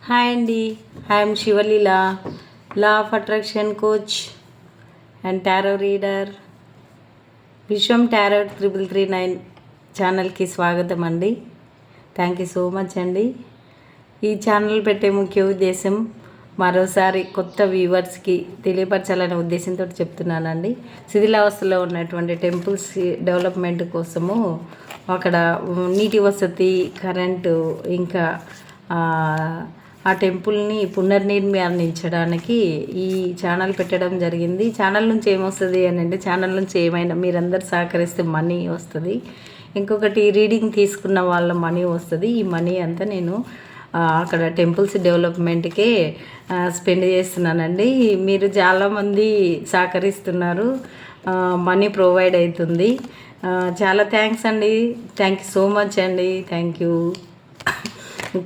Hi అండి, I'm Sivaleela, law of attraction coach and tarot reader. Vishwam Tarot 3339 ఛానల్కి స్వాగతం అండి. థ్యాంక్ యూ సో మచ్ అండి. ఈ ఛానల్ పెట్టే ముఖ్య ఉద్దేశం మరోసారి కొత్త వ్యూవర్స్కి తెలియపరచాలనే ఉద్దేశంతో చెప్తున్నానండి. శిథిలావస్థలో ఉన్నటువంటి టెంపుల్స్ డెవలప్మెంట్ కోసము అక్కడ నీటి వసతి, కరెంటు, ఇంకా ఆ టెంపుల్ని పునర్నిర్మాణించడానికి ఈ ఛానల్ పెట్టడం జరిగింది. ఛానల్ నుంచి ఏమొస్తుంది అని అంటే, ఛానల్ నుంచి ఏమైనా మీరందరూ సహకరిస్తే మనీ వస్తుంది. ఇంకొకటి రీడింగ్ తీసుకున్న వాళ్ళ మనీ వస్తుంది. ఈ మనీ అంతా నేను అక్కడ టెంపుల్స్ డెవలప్మెంట్కే స్పెండ్ చేస్తున్నానండి. మీరు చాలామంది సహకరిస్తున్నారు, మనీ ప్రొవైడ్ అవుతుంది. చాలా థ్యాంక్స్ అండి. థ్యాంక్ యూ సో మచ్ అండి. Thank you.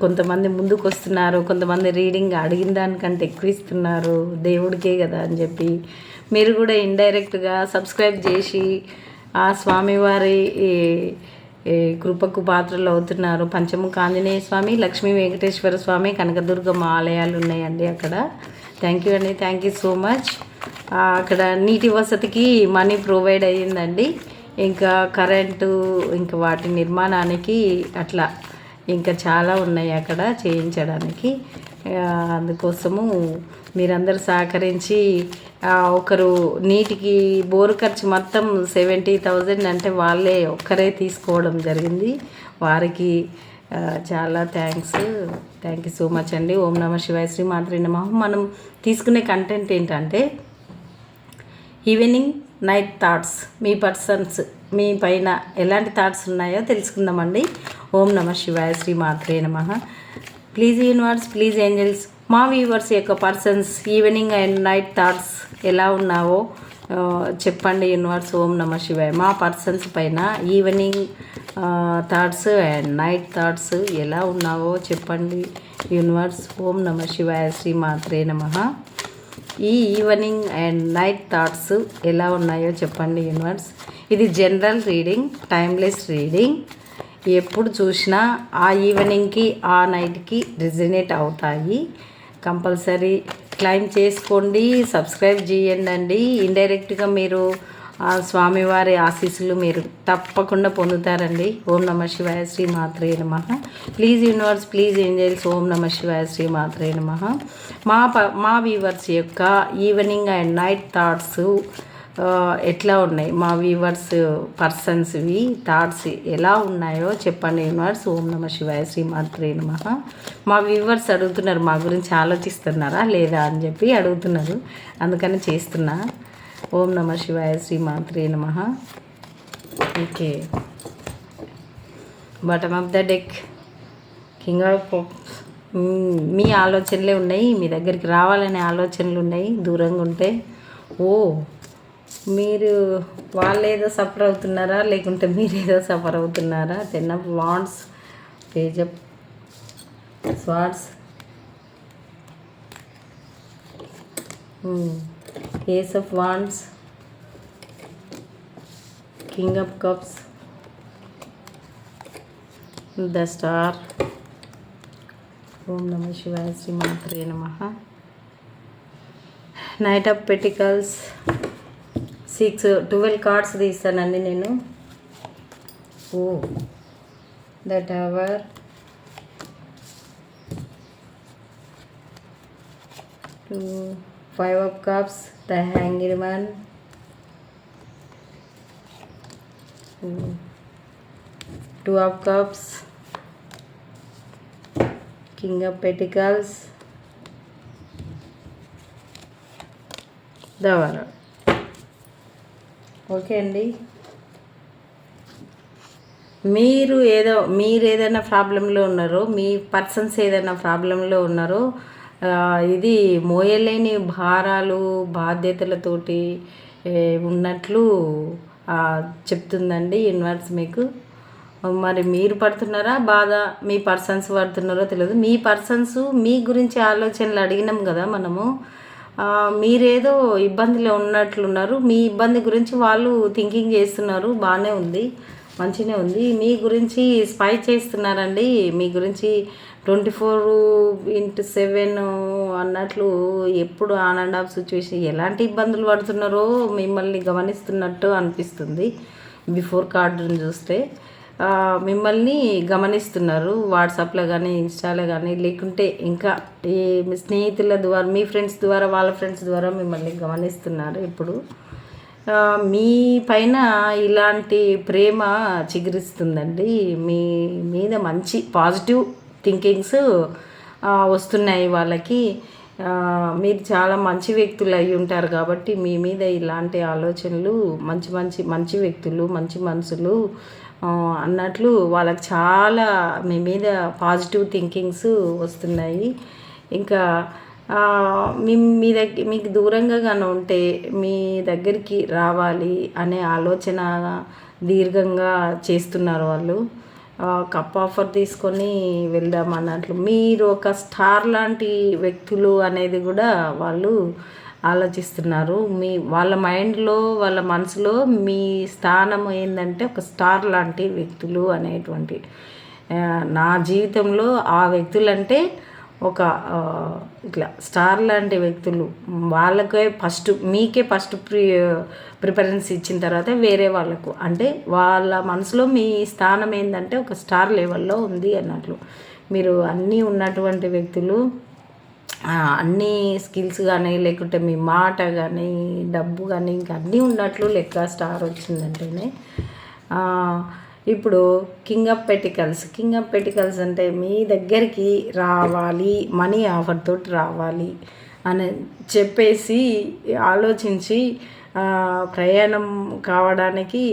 కొంతమంది ముందుకు వస్తున్నారు, కొంతమంది రీడింగ్ అడిగిన దానికంటే ఎక్కువ ఇస్తున్నారు. దేవుడికే కదా అని చెప్పి మీరు కూడా ఇండైరెక్ట్గా సబ్స్క్రైబ్ చేసి ఆ స్వామివారి కృపకు పాత్రలు అవుతున్నారు. పంచముఖ ఆంజనేయ స్వామి, లక్ష్మీ వెంకటేశ్వర స్వామి, కనకదుర్గమ్మ ఆలయాలు ఉన్నాయండి అక్కడ. థ్యాంక్ యూ అండి. Thank you so much. అక్కడ నీటి వసతికి మనీ ప్రొవైడ్ అయ్యిందండి. ఇంకా కరెంటు, ఇంకా వాటి నిర్మాణానికి అట్లా ఇంకా చాలా ఉన్నాయి అక్కడ చేయించడానికి. అందుకోసము మీరందరూ సహకరించి ఒకరు నీటికి బోరు ఖర్చు మొత్తం 70,000 అంటే వాళ్ళే ఒక్కరే తీసుకోవడం జరిగింది. వారికి చాలా thanks. Thank you so much అండి. ఓం నమ శివాయ, శ్రీ మాత్రే నమః. మనం తీసుకునే కంటెంట్ ఏంటంటే ఈవినింగ్ నైట్ థాట్స్. మీ పర్సన్స్ మీ పైన ఎలాంటి థాట్స్ ఉన్నాయో తెలుసుకుందామండి. ఓం నమ శివాయ, శ్రీ మాత్రే నమః. ప్లీజ్ యూనివర్స్, ప్లీజ్ ఏంజల్స్, మా వ్యూవర్స్ యొక్క persons evening and night thoughts ఎలా ఉన్నావో చెప్పండి యూనివర్స్. ఓం నమ శివాయ. మా పర్సన్స్ పైన evening thoughts and night thoughts ఎలా ఉన్నావో చెప్పండి యూనివర్స్. ఓం నమ శివాయ, శ్రీ మాత్రే నమః. ఈ ఈవినింగ్ అండ్ నైట్ థాట్స్ ఎలా ఉన్నాయో చెప్పండి యూనివర్స్. ఇది జనరల్ రీడింగ్, టైమ్లెస్ రీడింగ్. ఎప్పుడు చూసినా ఆ ఈవినింగ్కి ఆ నైట్కి రిజనేట్ అవుతాయి. కంపల్సరీ క్లైమ్ చేసుకోండి, సబ్స్క్రైబ్ చేయండి అండి. ఇండైరెక్ట్గా మీరు ఆ స్వామివారి ఆశీస్సులు మీరు తప్పకుండా పొందుతారండి. ఓం నమ శివాయ, శ్రీ మాత్రే నమః. ప్లీజ్ యూనివర్స్, ప్లీజ్ ఏంజల్స్, ఓం నమ శివాయ, శ్రీ మాత్రే నమః. మా వ్యూవర్స్ యొక్క ఈవినింగ్ అండ్ నైట్ థాట్స్ ఎట్లా ఉన్నాయి, మా వ్యూవర్స్ పర్సన్స్వి థాట్స్ ఎలా ఉన్నాయో చెప్పండి యూనివర్స్. ఓం నమ శివాయ, శ్రీ మాత్రే నమః. మా వ్యూవర్స్ అడుగుతున్నారు, మా గురించి ఆలోచిస్తున్నారా లేదా అని చెప్పి అడుగుతున్నారు, అందుకని చేస్తున్నా. ఓం నమ శివాయ, శ్రీ మాత్రే నమః. Okay, bottom of the deck, king of మీ ఆలోచనలే ఉన్నాయి, మీ దగ్గరికి రావాలనే ఆలోచనలు ఉన్నాయి. దూరంగా ఉంటే మీరు వాళ్ళేదో సఫర్ అవుతున్నారా లేకుంటే మీరేదో సఫర్ అవుతున్నారా. 10 of Wands, page of swords, ace of wands, king of cups, the star. ఓం నమ శివాయ, శ్రీ మాత్రే నమః. నైట్ ఆఫ్ పెటికల్స్, 12 కార్డ్స్ తీస్తానండి నేను. The tower, 5 of cups, the hanged man, 2 of cups, king of pentacles, the world. Okay అండి. మీరు ఏదైనా ప్రాబ్లంలో ఉన్నారో, మీ పర్సన్స్ ఏదైనా ప్రాబ్లంలో ఉన్నారో, ఇది మోయలేని భారాలు, బాధ్యతలతోటి ఉన్నట్లు చెప్తుందండి యూనివర్స్ మీకు. మరి మీరు పడుతున్నారా బాధ, మీ పర్సన్స్ పడుతున్నారో తెలియదు. మీ పర్సన్స్ మీ గురించి ఆలోచనలు అడిగినాం కదా మనము. మీరేదో ఇబ్బందిలో ఉన్నట్లున్నారు, మీ ఇబ్బంది గురించి వాళ్ళు థింకింగ్ చేస్తున్నారు. బాగానే ఉంది, మంచిగానే ఉంది. మీ గురించి స్పై చేస్తున్నారండి, మీ గురించి 24/7 అన్నట్లు ఎప్పుడు ఆన్ అండ్ ఆఫ్ సిచ్యువేషన్ ఎలాంటి ఇబ్బందులు పడుతున్నారో మిమ్మల్ని గమనిస్తున్నట్టు అనిపిస్తుంది. బిఫోర్ కార్డును చూస్తే మిమ్మల్ని గమనిస్తున్నారు. వాట్సాప్లో కానీ, ఇన్స్టాలో కానీ, లేకుంటే ఇంకా ఈ స్నేహితుల ద్వారా, మీ ఫ్రెండ్స్ ద్వారా, వాళ్ళ ఫ్రెండ్స్ ద్వారా మిమ్మల్ని గమనిస్తున్నారు. ఇప్పుడు మీ పైన ఇలాంటి ప్రేమ చిగురిస్తుందండి. మీ మీద మంచి పాజిటివ్ థింకింగ్స్ వస్తున్నాయి వాళ్ళకి. మీరు చాలా మంచి వ్యక్తులు అయి ఉంటారు కాబట్టి మీ మీద ఇలాంటి ఆలోచనలు, మంచి మంచి మంచి వ్యక్తులు, మంచి మనసులు అన్నట్లు వాళ్ళకి చాలా మీ మీద పాజిటివ్ థింకింగ్స్ వస్తున్నాయి. ఇంకా మీ దగ్గర మీకు దూరంగా కానీ ఉంటే మీ దగ్గరికి రావాలి అనే ఆలోచన దీర్ఘంగా చేస్తున్నారు వాళ్ళు. కప్ ఆఫర్ తీసుకొని వెళ్దాం అన్నట్లు. మీరు ఒక స్టార్ లాంటి వ్యక్తులు అనేది కూడా వాళ్ళు ఆలోచిస్తున్నారు. వాళ్ళ మైండ్లో, వాళ్ళ మనసులో మీ స్థానం ఏంటంటే ఒక స్టార్ లాంటి వ్యక్తులు అనేటువంటి. నా జీవితంలో ఆ వ్యక్తులంటే ఒక ఇట్లా స్టార్ లాంటి వ్యక్తులు. వాళ్ళకే మీకే ఫస్ట్ ప్రిఫరెన్స్ ఇచ్చిన తర్వాత వేరే వాళ్ళకు. అంటే వాళ్ళ మనసులో మీ స్థానం ఏంటంటే ఒక స్టార్ లెవెల్లో ఉంది అన్నట్లు. మీరు అన్నీ ఉన్నటువంటి వ్యక్తులు. అన్నీ స్కిల్స్ కానీ, లేకుంటే మీ మాట కానీ, డబ్బు కానీ, ఇంకా అన్నీ ఉన్నట్లు లెక్క స్టార్ వచ్చిందంటేనే. ఇప్పుడు కింగ్ ఆఫ్ పెటికల్స్ అంటే మీ దగ్గరికి రావాలి, మనీ ఆఫర్ తోటి రావాలి అని చెప్పేసి ఆలోచించి ప్రయాణం కావడానికి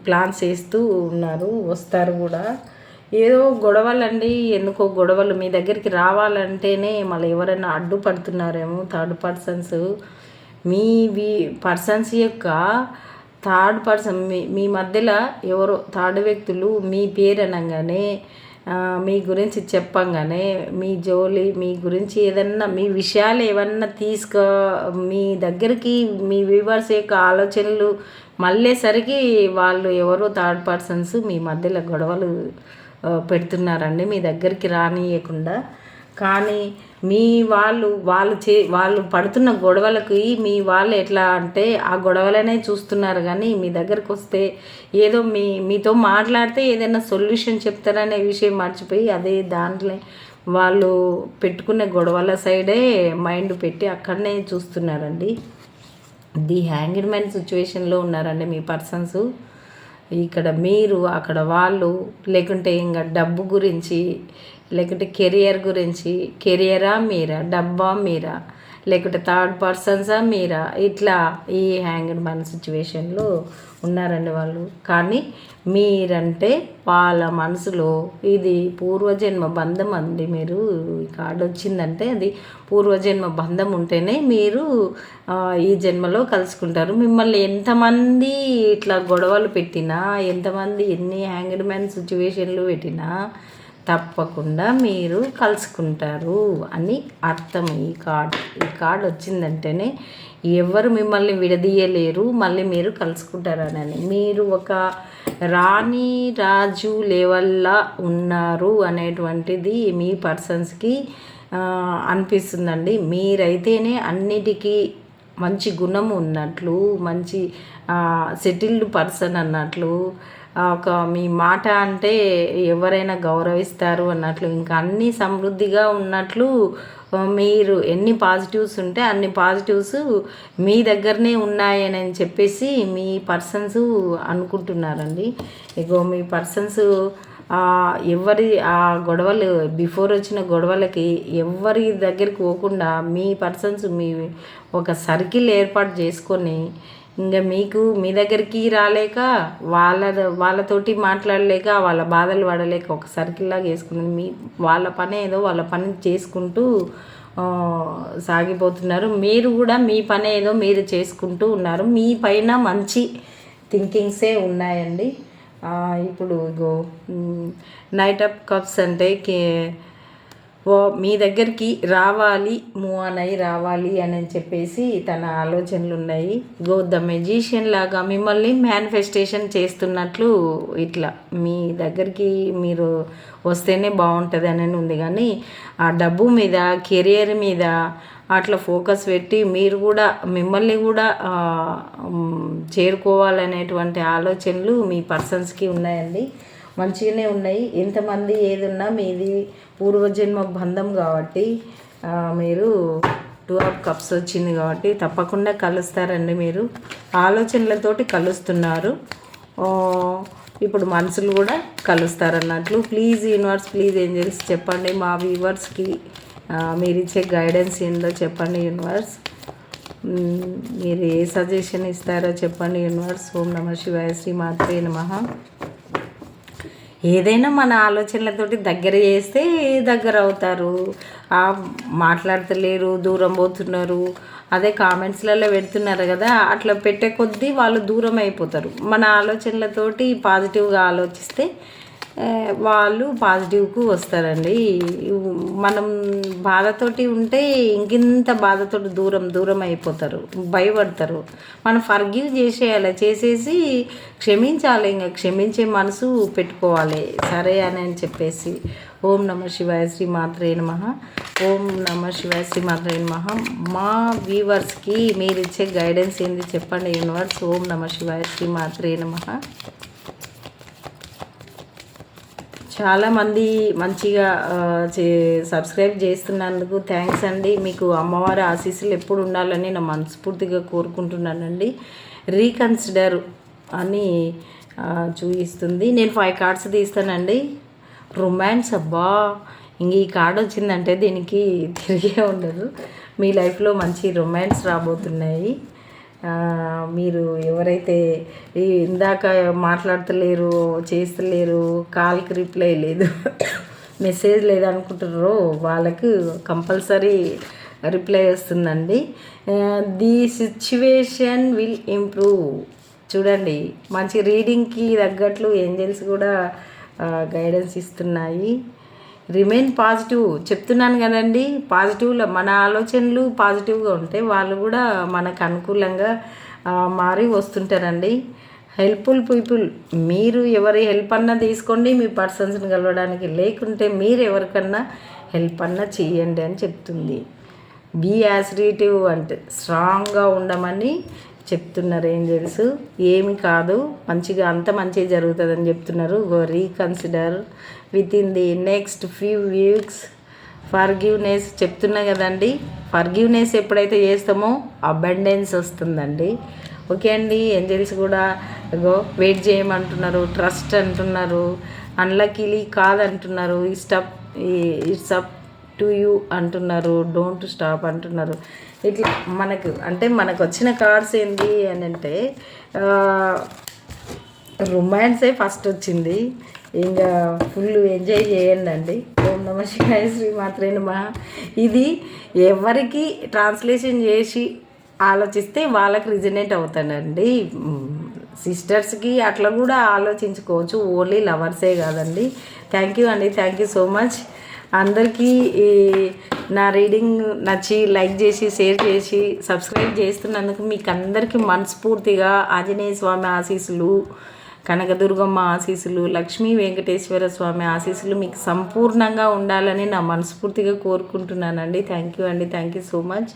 ప్లాన్స్ వేస్తూ ఉన్నారు. వస్తారు కూడా. ఏదో గొడవలండి, ఎందుకో గొడవలు మీ దగ్గరికి రావాలంటేనే మళ్ళీ ఎవరైనా అడ్డుపడుతున్నారేమో థర్డ్ పర్సన్స్. మీ పర్సన్స్ యొక్క థర్డ్ పర్సన్ మీ మధ్యలో ఎవరో థర్డ్ వ్యక్తులు మీ పేరు అనగానే, మీ గురించి చెప్పంగానే, మీ మీ గురించి ఏదన్నా మీ విషయాలు ఏమన్నా మీ దగ్గరికి మీ వ్యూవర్స్ యొక్క ఆలోచనలు మళ్ళేసరికి వాళ్ళు ఎవరో థర్డ్ పర్సన్స్ మీ మధ్యలో గొడవలు పెడుతున్నారండి, మీ దగ్గరికి రానియకుండా. కానీ మీ వాళ్ళు పడుతున్న గొడవలకి మీ వాళ్ళు ఎట్లా అంటే ఆ గొడవలనే చూస్తున్నారు. కానీ మీ దగ్గరకు వస్తే ఏదో మీతో మాట్లాడితే ఏదైనా సొల్యూషన్ చెప్తారనే విషయం మర్చిపోయి అదే దాంట్లో వాళ్ళు పెట్టుకునే గొడవల సైడే మైండ్ పెట్టి అక్కడనే చూస్తున్నారండి. ది హ్యాంగ్డ్ మ్యాన్ సిచ్యువేషన్లో ఉన్నారండి మీ పర్సన్స్. ఇక్కడ మీరు, అక్కడ వాళ్ళు. లేకుంటే ఇంకా డబ్బు గురించి, లేకుంటే కెరియర్ గురించి. కెరియరా మీరా, డబ్బా మీరా, లేకుంటే థర్డ్ పర్సన్సా మీరా, ఇట్లా ఈ హ్యాంగ్డ్ మ్యాన్ సిచ్యువేషన్లో ఉన్నారండి వాళ్ళు. కానీ మీరంటే వాళ్ళ మనసులో ఇది పూర్వజన్మ బంధం అండి. మీరు ఈ కార్డు వచ్చిందంటే అది పూర్వజన్మ బంధం ఉంటేనే మీరు ఈ జన్మలో కలుసుకుంటారు. మిమ్మల్ని ఎంతమంది ఇట్లా గొడవలు పెట్టినా, ఎంతమంది ఎన్ని హ్యాంగ్డ్ మ్యాన్ సిచ్యువేషన్లు పెట్టినా తప్పకుండా మీరు కలుసుకుంటారు అని అర్థం. ఈ కార్డు వచ్చిందంటేనే ఎవరు మిమ్మల్ని విడదీయలేరు, మళ్ళీ మీరు కలుసుకుంటారని. మీరు ఒక రాణి రాజు లెవెల్లా ఉన్నారు అనేటువంటిది మీ పర్సన్స్కి అనిపిస్తుందండి. మీరైతేనే అన్నిటికీ మంచి గుణం ఉన్నట్లు, మంచి సెటిల్డ్ పర్సన్ అన్నట్లు, ఒక మీ మాట అంటే ఎవరైనా గౌరవిస్తారు అన్నట్లు, ఇంకా అన్నీ సమృద్ధిగా ఉన్నట్లు. మీరు ఎన్ని పాజిటివ్స్ ఉంటే అన్ని పాజిటివ్స్ మీ దగ్గరనే ఉన్నాయని చెప్పేసి మీ పర్సన్స్ అనుకుంటున్నారండి. ఇగో మీ పర్సన్స్ ఎవరి గొడవలు బిఫోర్ వచ్చిన గొడవలకి ఎవరి దగ్గరికి పోకుండా మీ పర్సన్స్ మీ ఒక సర్కిల్ ఏర్పాటు చేసుకొని, ఇంకా మీ దగ్గరికి రాలేక, వాళ్ళతోటి మాట్లాడలేక, వాళ్ళ బాధలు పడలేక ఒక సర్కిల్లాగా వేసుకుని వాళ్ళ పని ఏదో వాళ్ళ పని చేసుకుంటూ సాగిపోతున్నారు. మీరు కూడా మీ పని ఏదో మీరు చేసుకుంటూ ఉన్నారు. మీ పైన మంచి థింకింగ్సే ఉన్నాయండి. ఇప్పుడు నైట్ ఆఫ్ కప్స్ అంటే మీ దగ్గరికి రావాలి, మూవ్ ఆన్ అయ్యి రావాలి అని చెప్పేసి తన ఆలోచనలు ఉన్నాయి. ద మెజిషియన్ లాగా మిమ్మల్ని మేనిఫెస్టేషన్ చేస్తున్నట్లు ఇట్లా మీ దగ్గరికి మీరు వస్తేనే బాగుంటుంది అని ఉంది. కానీ ఆ డబ్బు మీద, కెరియర్ మీద అట్లా ఫోకస్ పెట్టి మీరు కూడా మిమ్మల్ని కూడా చేరుకోవాలనేటువంటి ఆలోచనలు మీ పర్సన్స్కి ఉన్నాయండి. మంచిగానే ఉన్నాయి. ఎంతమంది ఏదున్నా మీది పూర్వజన్మ బంధం కాబట్టి మీరు 2 ఆఫ్ కప్స్ వచ్చింది కాబట్టి తప్పకుండా కలుస్తారండి. మీరు ఆలోచనలతోటి కలుస్తున్నారు. ఇప్పుడు మనసులు కూడా కలుస్తారన్నట్లు. ప్లీజ్ యూనివర్స్, ప్లీజ్ ఏంజల్స్ చెప్పండి మా వ్యూవర్స్కి మీరు ఇచ్చే గైడెన్స్ ఏందో చెప్పండి యూనివర్స్. మీరు ఏ సజెషన్ ఇస్తారో చెప్పండి యూనివర్స్. ఓం నమః శివాయ, శ్రీ మాత్రే నమః. ఏదైనా మన ఆలోచనలతోటి దగ్గర చేస్తే దగ్గర అవుతారు. మాట్లాడతలేరు, దూరం పోతున్నారు, అదే కామెంట్స్లలో పెడుతున్నారు కదా, అట్లా పెట్టే కొద్దీ వాళ్ళు దూరం అయిపోతారు. మన ఆలోచనలతోటి పాజిటివ్గా ఆలోచిస్తే వాళ్ళు పాజిటివ్కు వస్తారండి. మనం బాధతోటి ఉంటే ఇంకింత బాధతోటి దూరం అయిపోతారు, భయపడతారు. మనం ఫర్గివ్ చేసేయాలి, చేసేసి క్షమించాలి. ఇంకా క్షమించే మనసు పెట్టుకోవాలి సరే అని చెప్పేసి. ఓం నమః శివాయ, శ్రీ మాత్రే నమః. ఓం నమః శివాయ, శ్రీ మాత్రే నమః. మా వ్యూవర్స్కి మీరు ఇచ్చే గైడెన్స్ ఏంది చెప్పండి యూనివర్స్. ఓం నమః శివాయ, శ్రీ మాత్రే నమః. చాలామంది మంచిగా సబ్స్క్రైబ్ చేస్తున్నందుకు థ్యాంక్స్ అండి. మీకు అమ్మవారి ఆశీస్సులు ఎప్పుడు ఉండాలని నా మనస్ఫూర్తిగా కోరుకుంటున్నానండి. రీకన్సిడర్ అని చూపిస్తుంది. నేను 5 కార్డ్స్ తీస్తానండి. రొమాన్స్, అబ్బా ఇంక ఈ కార్డ్ వచ్చిందంటే దీనికి తిరిగే ఉండదు. మీ లైఫ్లో మంచి రొమాన్స్ రాబోతున్నాయి. మీరు ఎవరైతే ఇందాక మాట్లాడతలేరు, చేస్తలేరు, కాల్కి రిప్లై లేదు, మెసేజ్ లేదనుకుంటున్నారో వాళ్ళకు కంపల్సరీ రిప్లై వస్తుందండి. The situation will improve. చూడండి, మంచి రీడింగ్కి తగ్గట్లు ఏంజల్స్ కూడా గైడెన్స్ ఇస్తున్నాయి. రిమైన్ పాజిటివ్ చెప్తున్నాను కదండి. పాజిటివ్లో మన ఆలోచనలు పాజిటివ్గా ఉంటే వాళ్ళు కూడా మనకు అనుకూలంగా మారి వస్తుంటారండి. హెల్ప్ఫుల్ పీపుల్, మీరు ఎవరి హెల్ప్ అన్నా తీసుకోండి మీ పర్సన్స్ని కలవడానికి, లేకుంటే మీరు ఎవరికన్నా హెల్ప్ అన్నా చేయండి అని చెప్తుంది. బీ యాసిటివ్ అంటే స్ట్రాంగ్గా ఉండమని చెప్తున్నారు ఏంజల్స్. ఏమి కాదు, మంచిగా అంత మంచిగా జరుగుతుందని చెప్తున్నారు. Reconsider with in the next few weeks. Forgiveness చెప్తున్నా కదండి. ఫర్గివ్నెస్ ఎప్పుడైతే చేస్తామో అబండెన్స్ వస్తుందండి. ఓకే అండి. ఏంజల్స్ కూడా వెయిట్ చేయమంటున్నారు, ట్రస్ట్ అంటున్నారు, అన్లక్కీలీ కాదంటున్నారు, ఇట్స్ అప్ టు యూ అంటున్నారు, డోంట్ స్టాప్ అంటున్నారు. ఇట్లా మనకు వచ్చిన కార్డ్స్ ఏంటి అని అంటే రొమాన్సే ఫస్ట్ వచ్చింది. ఇంకా ఫుల్ ఎంజాయ్ చేయండి అండి. ఓం నమః శివాయ, శ్రీ మాత్రే నమః. ఇది ఎవరికి ట్రాన్స్లేషన్ చేసి ఆలోచిస్తే వాళ్ళకి రిజనేట్ అవుతానండి. సిస్టర్స్కి అట్లా కూడా ఆలోచించుకోవచ్చు, ఓన్లీ లవర్సే కాదండి. థ్యాంక్ యూ అండి, థ్యాంక్ యూ సో మచ్. అందరికీ నా రీడింగ్ నచ్చి లైక్ చేసి షేర్ చేసి సబ్స్క్రైబ్ చేస్తున్నందుకు మీకు అందరికీ మనస్ఫూర్తిగా ఆంజనేయ స్వామి ఆశీస్సులు, కనకదుర్గమ్మ ఆశీస్సులు, లక్ష్మీ వెంకటేశ్వర స్వామి ఆశీస్సులు మీకు సంపూర్ణంగా ఉండాలని నా మనస్ఫూర్తిగా కోరుకుంటున్నానండి. థ్యాంక్ యూ అండి, థ్యాంక్ యూ సో మచ్.